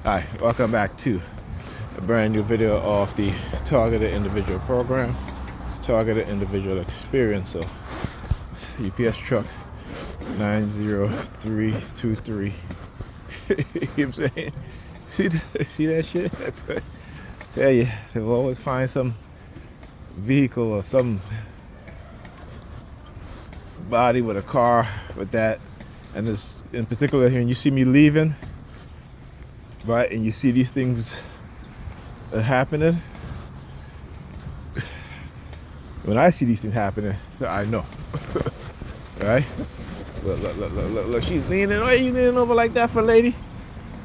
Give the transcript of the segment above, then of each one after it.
Hi, welcome back to a brand new video of the Targeted Individual Program, Targeted Individual Experience. So, UPS truck 90323. You know what I'm saying? See that shit? That's what I tell you, they'll always find some vehicle or some body with a car with that. And this in particular here, and you see me leaving, right? And you see these things happening. When I see these things happening, so I know, right? Look, she's leaning. Why are you leaning over like that for, lady?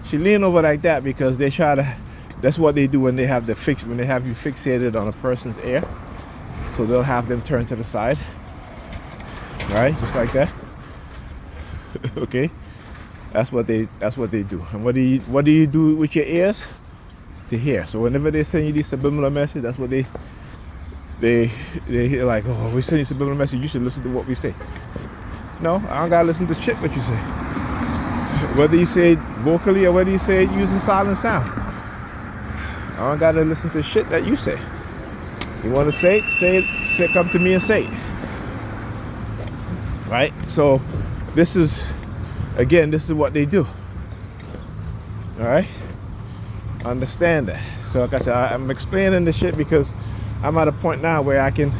She leaning over like that because they try to. That's what they do when they have you fixated on a person's ear. So they'll have them turn to the side, right? Just like that. Okay, that's what they do. And what do you do with your ears? To hear. So whenever they send you these subliminal messages, that's what they hear, like, oh, we send you subliminal message, you should listen to what we say. No, I don't gotta listen to shit what you say. Whether you say it vocally or whether you say it using silent sound, I don't gotta listen to shit that you say. You want to say it, say, come to me and say it. Right? So this is what they do. All right? Understand that. So like I said, I'm explaining this shit because I'm at a point now where I can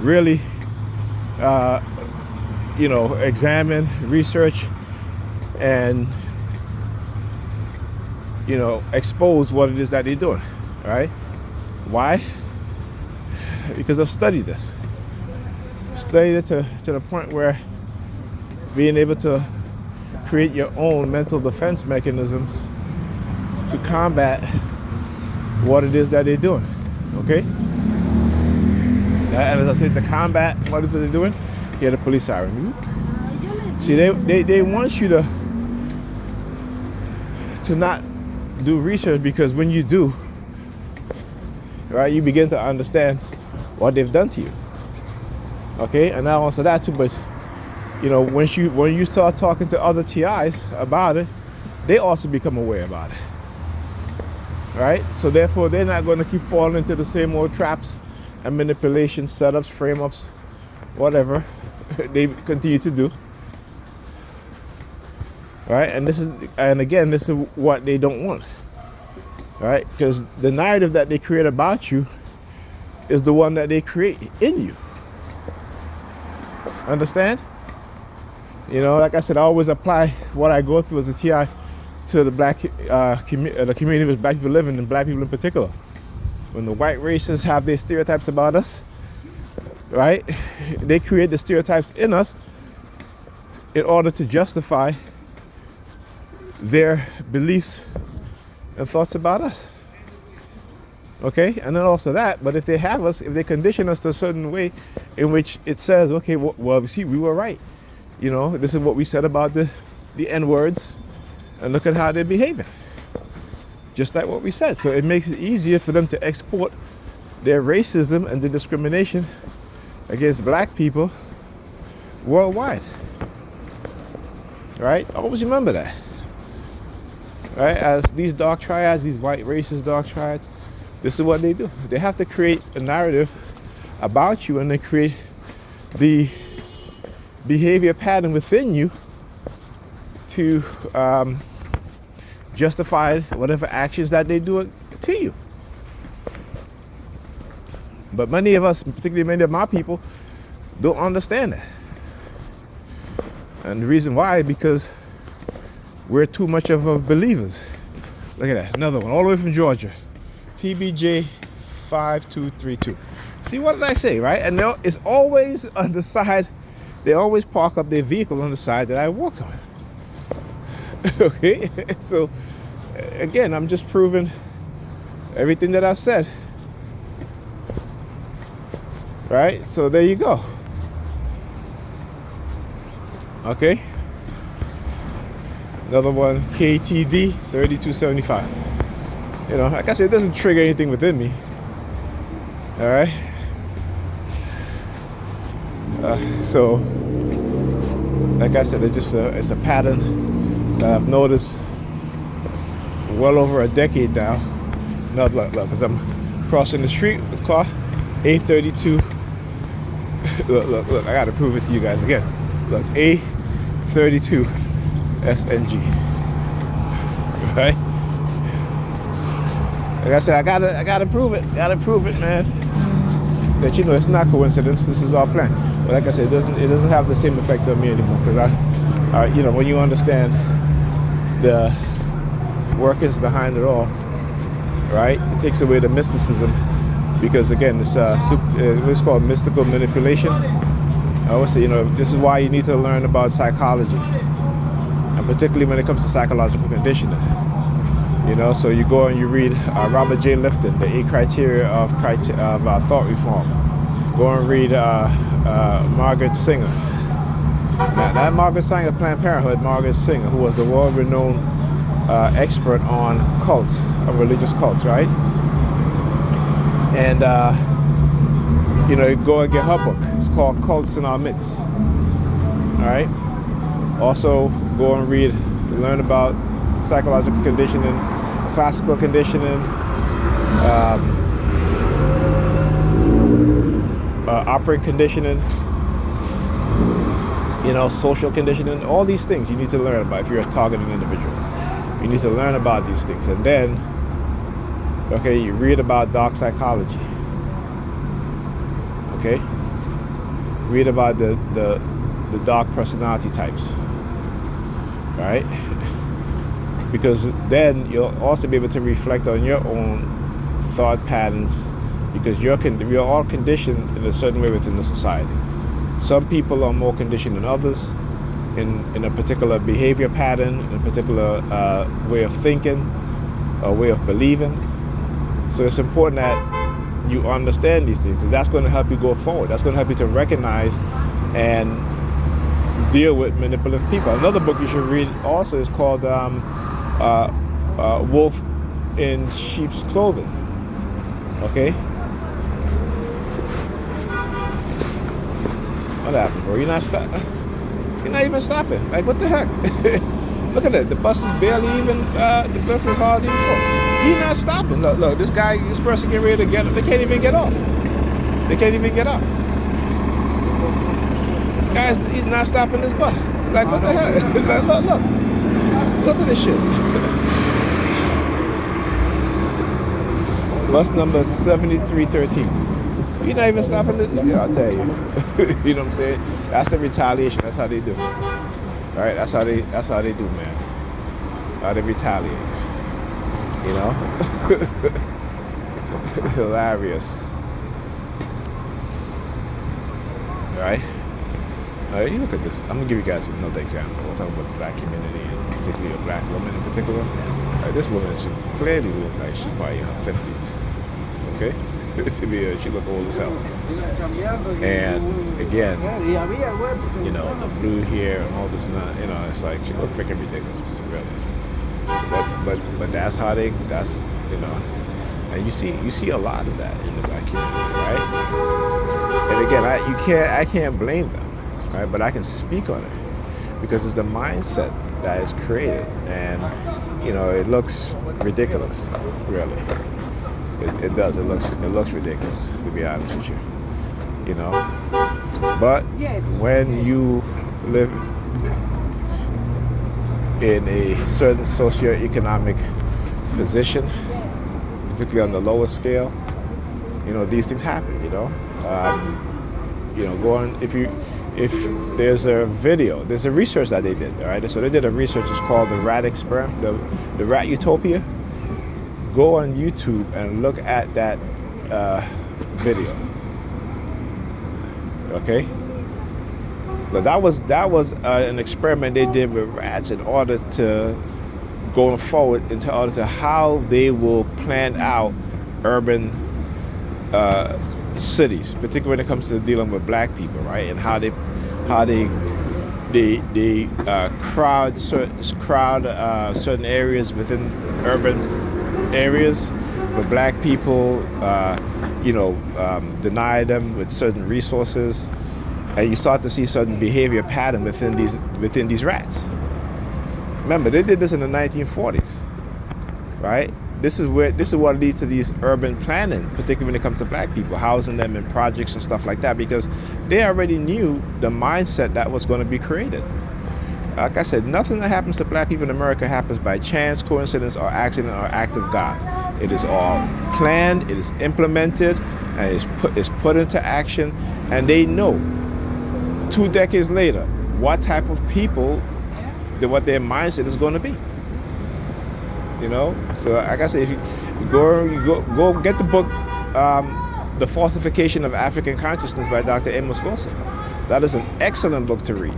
really examine, research, and expose what it is that they're doing. All right? Why? Because I've studied this. Studied it to the point where being able to create your own mental defense mechanisms to combat what it is that they're doing. Okay? And as I said, to combat what it is that they're doing, hear the police siren. See, they want you to not do research, because when you do, right, you begin to understand what they've done to you. Okay? And not also that too, but when you start talking to other TIs about it, they also become aware about it. Right? So therefore, they're not going to keep falling into the same old traps and manipulation, setups, frame-ups, whatever they continue to do. Right? And this is what they don't want. Right? Because the narrative that they create about you is the one that they create in you. Understand? Like I said, I always apply what I go through as a TI to the black the community with black people living, and black people in particular. When the white racists have their stereotypes about us, right? They create the stereotypes in us in order to justify their beliefs and thoughts about us. Okay? And then also that, but if they have us, if they condition us to a certain way in which it says, okay, well, see, we were right. This is what we said about the N-words, and look at how they're behaving. Just like what we said. So it makes it easier for them to export their racism and the discrimination against black people worldwide. Right? Always remember that. Right? As these dark triads, these white racist dark triads, this is what they do. They have to create a narrative about you, and they create the behavior pattern within you to justify whatever actions that they do to you. But many of us, particularly many of my people, don't understand that. And the reason why, because we're too much of a believers. Look at that, another one, all the way from Georgia. TBJ 5232. See, what did I say, right? And it's always on the side. They always park up their vehicle on the side that I walk on. Okay? So, again, I'm just proving everything that I've said. Right? So, there you go. Okay? Another one, KTD 3275. Like I said, it doesn't trigger anything within me. All right? So, like I said, it's a pattern that I've noticed well over a decade now. No, look, as I'm crossing the street with car, A32. look, I gotta prove it to you guys again. Look, A32 SNG. Right? Like I said, I gotta prove it. Gotta prove it, man. That it's not coincidence. This is our plan. But like I said, it doesn't have the same effect on me anymore because when you understand the workings behind it all, right? It takes away the mysticism because again, it's called mystical manipulation. I always say, this is why you need to learn about psychology, and particularly when it comes to psychological conditioning. So you go and you read Robert J. Lifton, The 8 Criteria of Thought Reform. Go and read Margaret Singer. Now, that Margaret Singer, Planned Parenthood, Margaret Singer, who was the world-renowned expert on cults, on religious cults, right? And, go and get her book. It's called Cults in Our Midst. All right? Also, go and learn about psychological conditioning, classical conditioning, operant conditioning, social conditioning, all these things you need to learn about if you're a targeted individual. You need to learn about these things. And then, you read about dark psychology. Okay? Read about the dark personality types. Right? Because then you'll also be able to reflect on your own thought patterns because we are all conditioned in a certain way within the society. Some people are more conditioned than others in a particular behavior pattern, in a particular way of thinking, or way of believing. So it's important that you understand these things because that's going to help you go forward. That's going to help you to recognize and deal with manipulative people. Another book you should read also is called Wolf in Sheep's Clothing. Okay? What happened, bro? You're not stopping? You're not even stopping. Like, what the heck? Look at that. The bus is barely even, the bus is hardly even full. He's not stopping. Look, this person getting ready to get up. They can't even get off. They can't even get up. Guys, he's not stopping this bus. Like, what the heck? Like, look. Look at this shit. Bus number 7313. You're not even stopping it. Yeah, I'll tell you. You know what I'm saying? That's the retaliation. That's how they do. All right, that's how they do, man. How they retaliate. Hilarious. All right. You look at this. I'm gonna give you guys another example. We'll talk about the black community, and particularly a black woman in particular. This woman should clearly look like she's probably in her 50s. Okay. To me, she look old as hell. And again, the blue hair and all this, it's like she look freaking ridiculous, really. But that's how and you see a lot of that in the black community, right? And again, I can't blame them, right? But I can speak on it because it's the mindset that is created, and it looks ridiculous, really. It does. It looks ridiculous, to be honest with you. But when you live in a certain socioeconomic position, particularly on the lower scale, these things happen. Go on if there's a video, there's a research that they did. All right, so they did a research. It's called the Rat Experiment, the Rat Utopia. Go on YouTube and look at that video. Okay. But that was an experiment they did with rats in order to going forward into order to how they will plan out urban cities, particularly when it comes to dealing with black people, right? And how they crowd certain areas within urban areas where black people, deny them with certain resources, and you start to see certain behavior pattern within these rats. Remember, they did this in the 1940s. right? This is what leads to these urban planning, particularly when it comes to black people, housing them in projects and stuff like that, because they already knew the mindset that was going to be created. Like I said, nothing that happens to black people in America happens by chance, coincidence, or accident, or act of God. It is all planned, it is implemented, and it's put into action, and they know 2 decades later what type of people, what their mindset is going to be. You know, so like I say, if you go get the book, The Falsification of African Consciousness by Dr. Amos Wilson. That is an excellent book to read,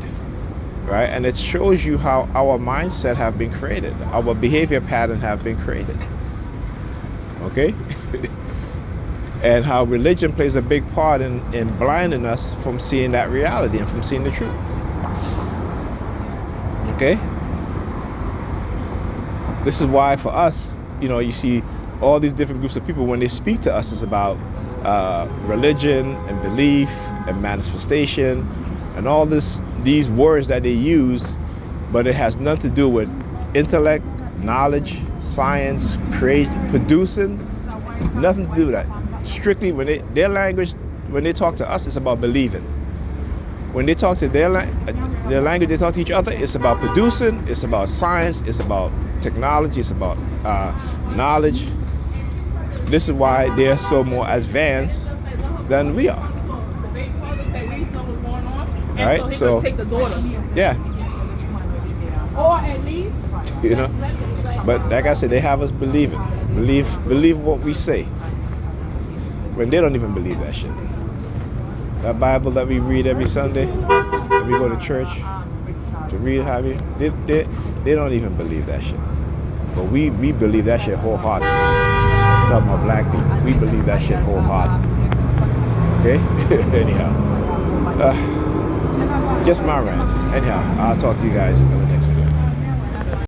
right? And it shows you how our mindset have been created, our behavior pattern have been created. Okay, and how religion plays a big part in blinding us from seeing that reality and from seeing the truth. Okay. This is why for us, you know, you see all these different groups of people, when they speak to us, it's about religion and belief and manifestation and all these words that they use, but it has nothing to do with intellect, knowledge, science, producing, nothing to do with that. Strictly their language, when they talk to us, it's about believing. When they talk to their language, they talk to each other, it's about producing, it's about science, it's about technology, it's about knowledge. This is why they're so more advanced than we are. Right? So, yeah. Or at least, you know, but like I said, they have us believing. Believe what we say. When they don't even believe that shit. That Bible that we read every Sunday, that we go to church to read, they don't even believe that shit. But we believe that shit wholeheartedly. Talking about black people, we believe that shit wholeheartedly. Okay? Anyhow, just my rant. Anyhow, I'll talk to you guys in the next